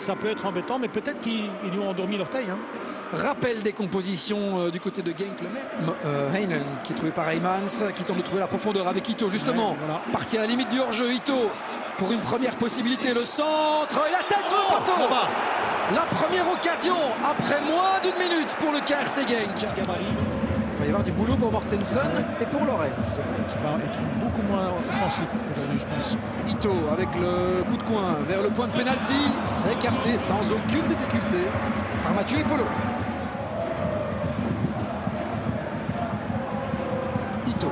ça peut être embêtant, mais peut-être qu'ils lui ont endormi l'orteil. Hein. Rappel des compositions du côté de Genk, le même. Heinen qui est trouvé par Heymans, qui tente de trouver la profondeur avec Ito, justement. Ouais, voilà. Parti à la limite du hors-jeu, Ito pour une première possibilité, le centre et la tête sur le poteau. La première occasion après moins d'une minute pour le KRC Genk. Gabarit. Il va y avoir du boulot pour Mortensen et pour Lorenz. Qui va être beaucoup moins offensif aujourd'hui, je pense. Ito avec le coup de coin vers le point de pénalty. C'est capté sans aucune difficulté par Mathieu Epolo. Ito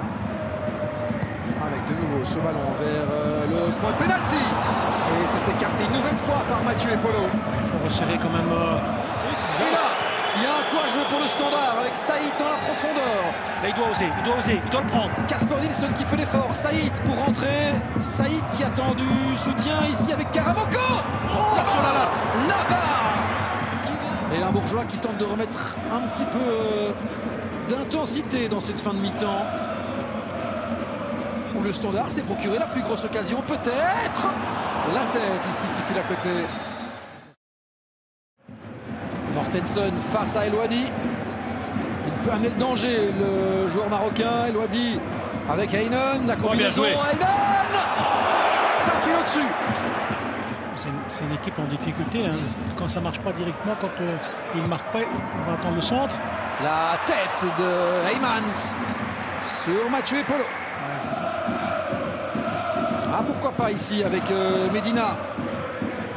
avec de nouveau ce ballon vers le point de pénalty. Et c'est écarté une nouvelle fois par Mathieu Epolo. Il faut resserrer quand même. Et là, il y a un coup à jouer pour le Standard avec Saïd dans la profondeur. Là, il doit oser, il doit le prendre. Casper Nilsson qui fait l'effort. Saïd pour rentrer. Saïd qui attend du soutien ici avec Karamoko. Là-bas. Et un Bourgeois qui tente de remettre un petit peu d'intensité dans cette fin de mi-temps. Où le Standard s'est procuré la plus grosse occasion, peut-être. La tête ici qui file à côté. Mortensen face à El Ouadi. Il peut amener le danger, le joueur marocain. El Ouadi avec Heinen. La combinaison. Heinen. Ça file au-dessus. C'est une équipe en difficulté. Hein. Quand ça ne marche pas directement, quand il ne marque pas, on va attendre le centre. La tête de Heymans sur Mathieu Epolo. Ouais, c'est ça. Ah, pourquoi pas ici avec Medina.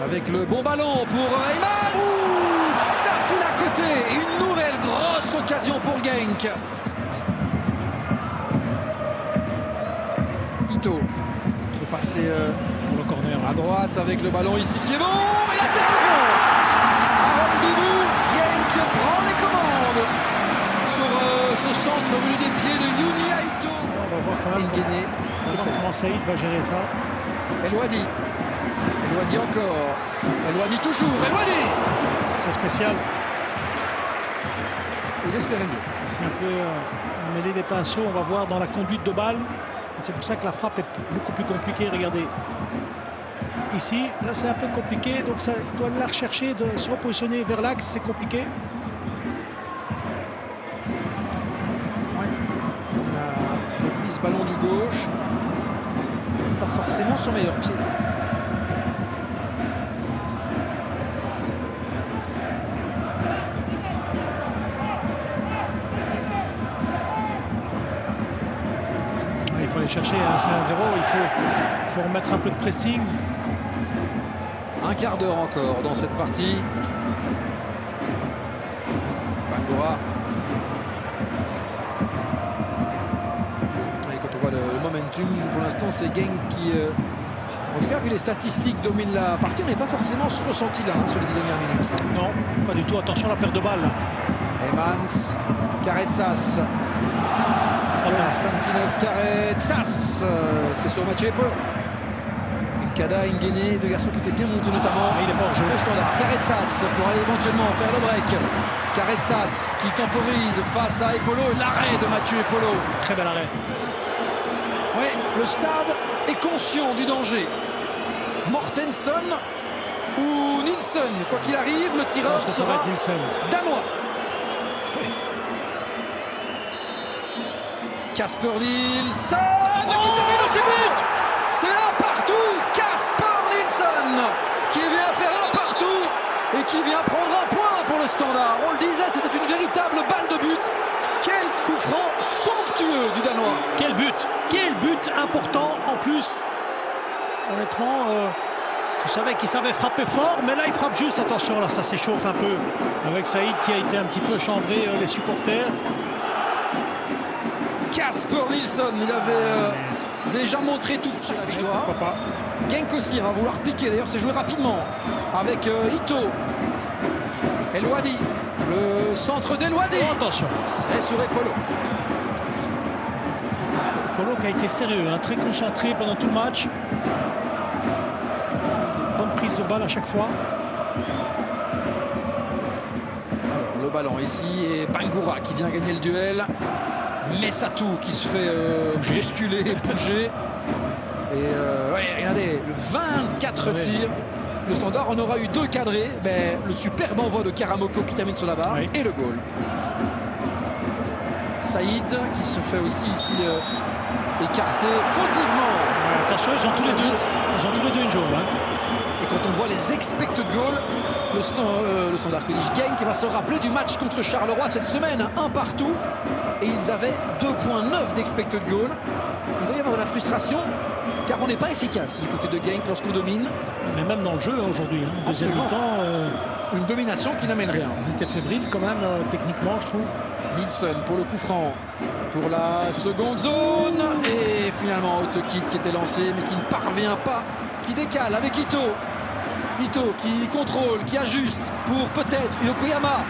Avec le bon ballon pour Heymans. Ça file à côté. Une nouvelle grosse occasion pour Genk. Ito. Repassé pour le corner. À droite avec le ballon ici qui est bon. Et la tête au fond. Aaron Bibou. Genk prend les commandes sur ce centre venu des pieds de Yunia Ito. On va voir quand même comment Saïd va gérer ça. El Ouadi. El Ouadi encore. El Ouadi toujours. El Ouadi. C'est spécial. Et j'espérais mieux. C'est un peu mêlé des pinceaux. On va voir dans la conduite de balle. C'est pour ça que la frappe est beaucoup plus compliquée. Regardez. Ici, là c'est un peu compliqué. Donc ça doit la rechercher, de se repositionner vers l'axe. C'est compliqué. Ouais. On a repris ce ballon du gauche. Pas forcément son meilleur pied. Il faut aller chercher un 5-0, il faut remettre un peu de pressing. Un quart d'heure encore dans cette partie. Bangura. Et quand on voit le momentum, pour l'instant c'est Genk qui, en tout cas vu les statistiques, domine la partie. On n'est pas forcément ce ressenti là sur les 10 dernières minutes. Non, pas du tout. Attention à la perte de balle. Heymans, Caretsas. Konstantinos Caretsas, c'est sur Mathieu Epolo. Kada, Nguéné, deux garçons qui étaient bien montés notamment. Il est pas hors jeu. Au Standard. Caretsas pour aller éventuellement faire le break. Caretsas qui temporise face à Epolo. L'arrêt de Mathieu Epolo. Très bel arrêt. Oui, le stade est conscient du danger. Mortensen ou Nilsson, quoi qu'il arrive, le tireur sera danois. Casper Nilsson qui domine aussi but. C'est un partout. Casper Nilsson qui vient faire un partout et qui vient prendre un point pour le Standard. On le disait, c'était une véritable balle de but. Quel coup franc somptueux du Danois. Quel but important en plus. Honnêtement, je savais qu'il savait frapper fort, mais là il frappe juste. Attention, là ça s'échauffe un peu avec Saïd qui a été un petit peu chambré les supporters. Casper Nilsson, il avait déjà montré toute sa victoire. Genk aussi va vouloir piquer, d'ailleurs c'est joué rapidement avec Ito. El Ouadi, le centre d'El Ouadi. Oh, attention. C'est sur Epolo. Epolo qui a été sérieux, hein, très concentré pendant tout le match. Des bonnes prises de balle à chaque fois. Alors le ballon ici et Bangura qui vient gagner le duel. Messatou qui se fait bousculer, bouger. Et regardez, 24 tirs le Standard on aura eu 2 cadrés, mais le superbe envoi de Karamoko qui termine sur la barre, oui. et le goal. Saïd qui se fait aussi ici écarter fautivement. Attention, ils ont tous les deux une jaune. Hein. Et quand on voit les expected goals, le Standard que dis-je, Genk va se rappeler du match contre Charleroi cette semaine, un partout, et ils avaient 2,9 d'expected goals. Il doit y avoir de la frustration, car on n'est pas efficace du côté de Genk lorsqu'on domine. Mais même dans le jeu aujourd'hui, hein, deuxième mi-temps, une domination qui n'amène rien. Ils étaient fébriles quand même, techniquement, je trouve. Nilsson pour le coup franc, pour la seconde zone, et finalement Autokit qui était lancé mais qui ne parvient pas, qui décale avec Ito. Ito qui contrôle, qui ajuste pour peut-être Yokoyama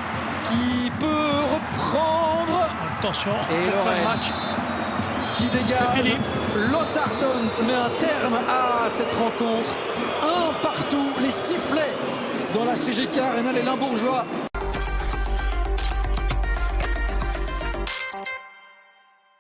qui peut reprendre. Attention, et Lorenz qui dégage. Lothar Dont met un terme à cette rencontre. Un partout, les sifflets dans la CGK Arena, les Limbourgeois